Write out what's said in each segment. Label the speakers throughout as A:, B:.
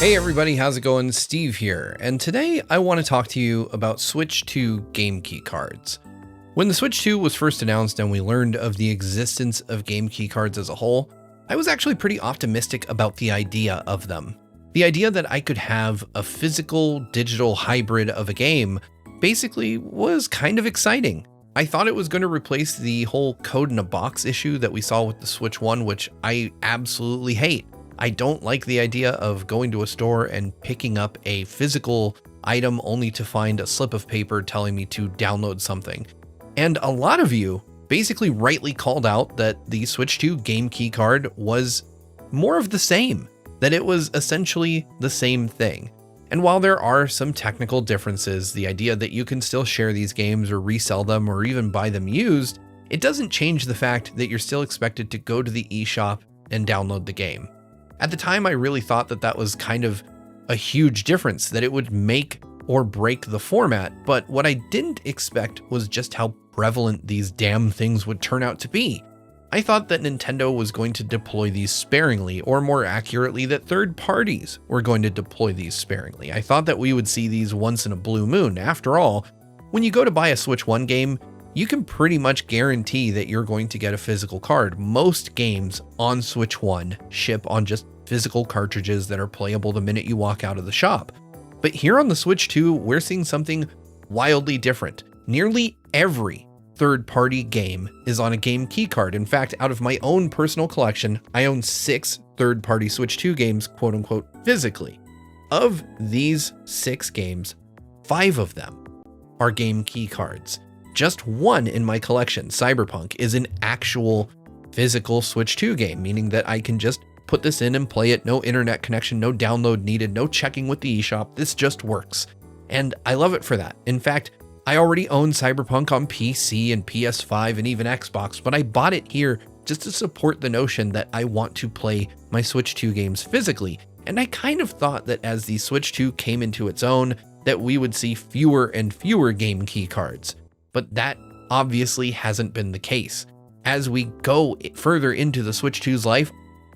A: Hey everybody, how's it going? Steve here, and today I want to talk to you about Switch 2 game key cards. When the Switch 2 was first announced and we learned of the existence of game key cards as a whole, I was actually pretty optimistic about the idea of them. The idea that I could have a physical digital hybrid of a game basically was kind of exciting. I thought it was going to replace the whole code in a box issue that we saw with the Switch 1, which I absolutely hate. I don't like the idea of going to a store and picking up a physical item only to find a slip of paper telling me to download something. And a lot of you basically rightly called out that the Switch 2 game key card was more of the same, that it was essentially the same thing. And while there are some technical differences, the idea that you can still share these games or resell them or even buy them used, it doesn't change the fact that you're still expected to go to the eShop and download the game. At the time, I really thought that that was kind of a huge difference, that it would make or break the format, but what I didn't expect was just how prevalent these damn things would turn out to be. I thought that Nintendo was going to deploy these sparingly, or more accurately, that third parties were going to deploy these sparingly. I thought that we would see these once in a blue moon. After all, when you go to buy a Switch 1 game, you can pretty much guarantee that you're going to get a physical card. Most games on Switch 1 ship on just physical cartridges that are playable the minute you walk out of the shop. But here on the Switch 2, we're seeing something wildly different. Nearly every third-party game is on a game key card. In fact, out of my own personal collection, I own 6 third-party Switch 2 games, quote-unquote, physically. Of these 6 games, 5 of them are game key cards. Just one in my collection, Cyberpunk, is an actual physical Switch 2 game, meaning that I can just put this in and play it, no internet connection, no download needed, no checking with the eShop, this just works. And I love it for that. In fact, I already own Cyberpunk on PC and PS5 and even Xbox, but I bought it here just to support the notion that I want to play my Switch 2 games physically. And I kind of thought that as the Switch 2 came into its own, that we would see fewer and fewer game key cards. But that obviously hasn't been the case. As we go further into the Switch 2's life,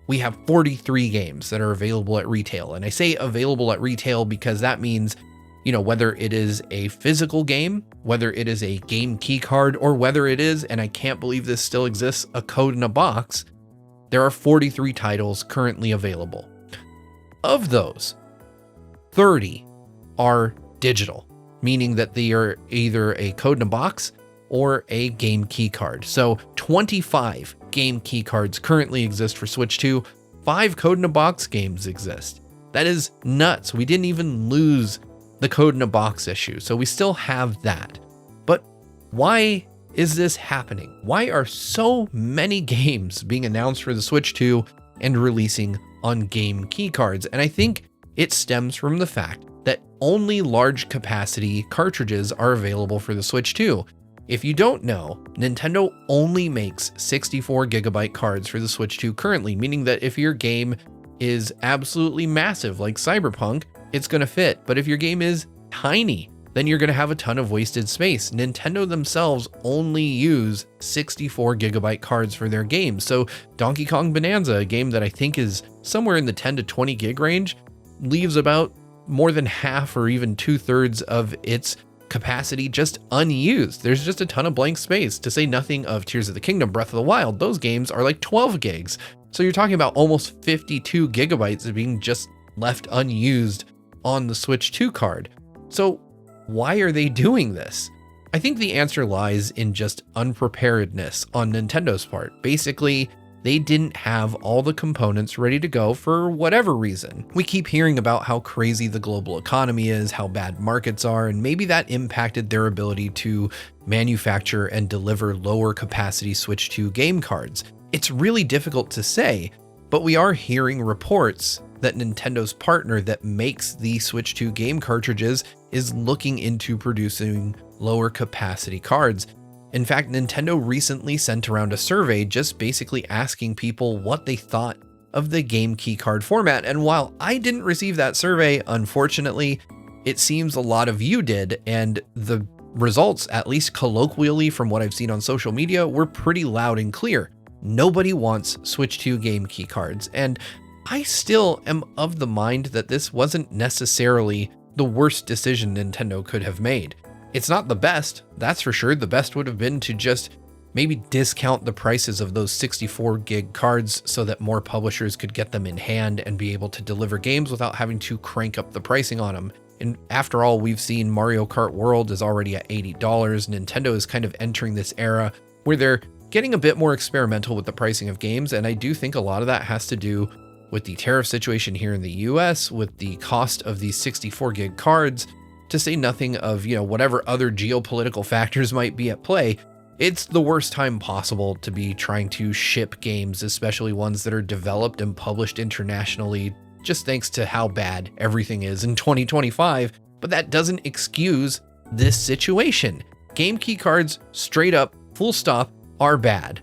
A: we have 43 games that are available at retail. And I say available at retail because that means, whether it is a physical game, whether it is a game key card, or whether it is, and I can't believe this still exists, a code in a box, there are 43 titles currently available. Of those, 30 are digital, meaning that they are either a code in a box or a game key card. So 25 game key cards currently exist for Switch 2. 5 code in a box games exist. That is nuts. We didn't even lose the code in a box issue, so we still have that. But why is this happening? Why are so many games being announced for the Switch 2 and releasing on game key cards? And I think it stems from the fact that only large capacity cartridges are available for the Switch 2. If you don't know, Nintendo only makes 64 gigabyte cards for the Switch 2 currently, meaning that if your game is absolutely massive like Cyberpunk, it's going to fit. But if your game is tiny, then you're going to have a ton of wasted space. Nintendo themselves only use 64 gigabyte cards for their games. So Donkey Kong Bonanza, a game that I think is somewhere in the 10 to 20 gig range, leaves about more than half or even 2/3 of its capacity just unused. There's just a ton of blank space, to say nothing of Tears of the Kingdom, Breath of the Wild. Those games are like 12 gigs. So you're talking about almost 52 gigabytes of being just left unused on the Switch 2 card. So why are they doing this? I think the answer lies in just unpreparedness on Nintendo's part. Basically, they didn't have all the components ready to go for whatever reason. We keep hearing about how crazy the global economy is, how bad markets are, and maybe that impacted their ability to manufacture and deliver lower capacity Switch 2 game cards. It's really difficult to say, but we are hearing reports that Nintendo's partner that makes the Switch 2 game cartridges is looking into producing lower capacity cards. In fact, Nintendo recently sent around a survey just basically asking people what they thought of the game key card format. And while I didn't receive that survey, unfortunately, it seems a lot of you did. And the results, at least colloquially from what I've seen on social media, were pretty loud and clear. Nobody wants Switch 2 game key cards. And I still am of the mind that this wasn't necessarily the worst decision Nintendo could have made. It's not the best, that's for sure. The best would have been to just maybe discount the prices of those 64 gig cards so that more publishers could get them in hand and be able to deliver games without having to crank up the pricing on them. And after all, we've seen Mario Kart World is already at $80. Nintendo is kind of entering this era where they're getting a bit more experimental with the pricing of games. And I do think a lot of that has to do with the tariff situation here in the US, with the cost of these 64 gig cards, to say nothing of, whatever other geopolitical factors might be at play. It's the worst time possible to be trying to ship games, especially ones that are developed and published internationally, just thanks to how bad everything is in 2025. But that doesn't excuse this situation. Game key cards, straight up, full stop, are bad.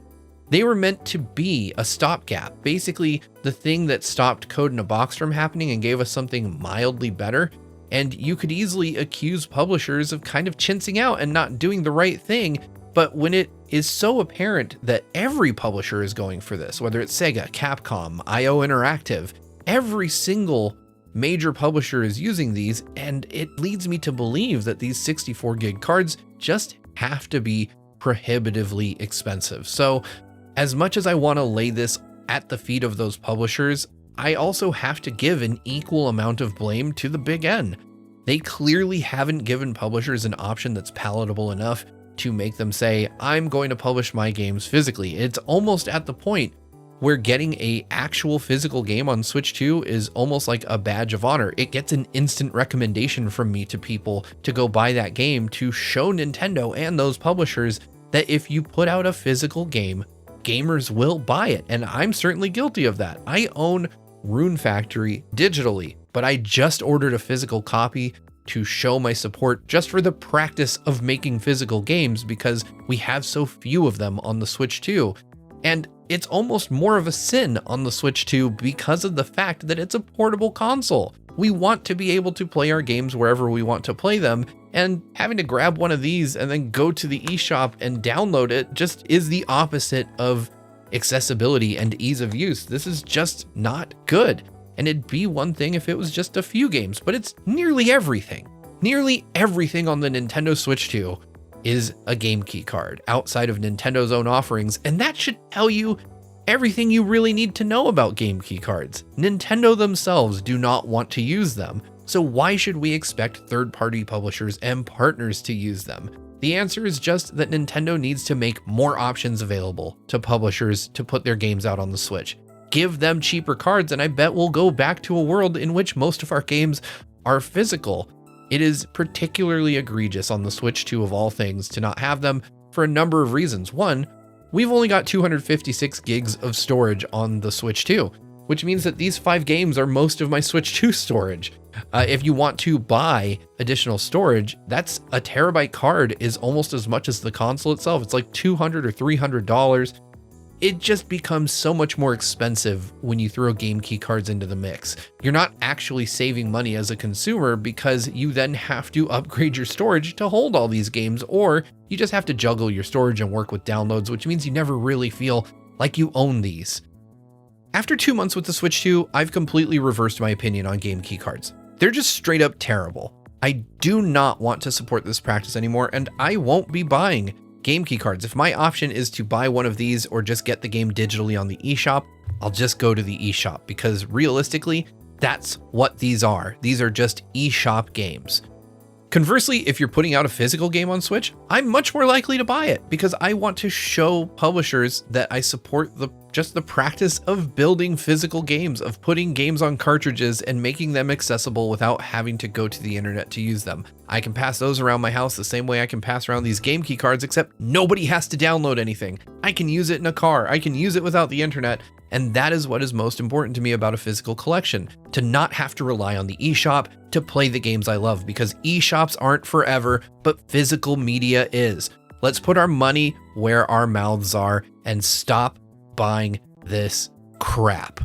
A: They were meant to be a stopgap, basically the thing that stopped Code in a Box from happening and gave us something mildly better. And you could easily accuse publishers of kind of chinsing out and not doing the right thing. But when it is so apparent that every publisher is going for this, whether it's Sega, Capcom, IO Interactive, every single major publisher is using these, and it leads me to believe that these 64 gig cards just have to be prohibitively expensive. So as much as I want to lay this at the feet of those publishers, I also have to give an equal amount of blame to the big N. They clearly haven't given publishers an option that's palatable enough to make them say, I'm going to publish my games physically. It's almost at the point where getting an actual physical game on Switch 2 is almost like a badge of honor. It gets an instant recommendation from me to people to go buy that game, to show Nintendo and those publishers that if you put out a physical game, gamers will buy it. And I'm certainly guilty of that. I own Rune Factory digitally, but I just ordered a physical copy to show my support just for the practice of making physical games, because we have so few of them on the Switch 2. And it's almost more of a sin on the Switch 2 because of the fact that it's a portable console. We want to be able to play our games wherever we want to play them, and having to grab one of these and then go to the eShop and download it just is the opposite of accessibility and ease of use. This is just not good. And it'd be one thing if it was just a few games, but it's nearly everything. Nearly everything on the Nintendo Switch 2 is a game key card outside of Nintendo's own offerings, and that should tell you everything you really need to know about game key cards. Nintendo themselves do not want to use them, so why should we expect third-party publishers and partners to use them? The answer is just that Nintendo needs to make more options available to publishers to put their games out on the Switch. Give them cheaper cards, and I bet we'll go back to a world in which most of our games are physical. It is particularly egregious on the Switch 2 of all things to not have them for a number of reasons. One, we've only got 256 gigs of storage on the Switch 2, which means that these 5 games are most of my Switch 2 storage. If you want to buy additional storage, that's a terabyte card is almost as much as the console itself. It's like $200 or $300. It just becomes so much more expensive when you throw game key cards into the mix. You're not actually saving money as a consumer because you then have to upgrade your storage to hold all these games, or you just have to juggle your storage and work with downloads, which means you never really feel like you own these. After 2 months with the Switch 2, I've completely reversed my opinion on game key cards. They're just straight up terrible. I do not want to support this practice anymore, and I won't be buying game key cards. If my option is to buy one of these or just get the game digitally on the eShop, I'll just go to the eShop, because realistically, that's what these are. These are just eShop games. Conversely, if you're putting out a physical game on Switch, I'm much more likely to buy it because I want to show publishers that I support just the practice of building physical games, of putting games on cartridges and making them accessible without having to go to the internet to use them. I can pass those around my house the same way I can pass around these game key cards, except nobody has to download anything. I can use it in a car. I can use it without the internet. And that is what is most important to me about a physical collection, to not have to rely on the eShop to play the games I love, because eShops aren't forever, but physical media is. Let's put our money where our mouths are and stop buying this crap.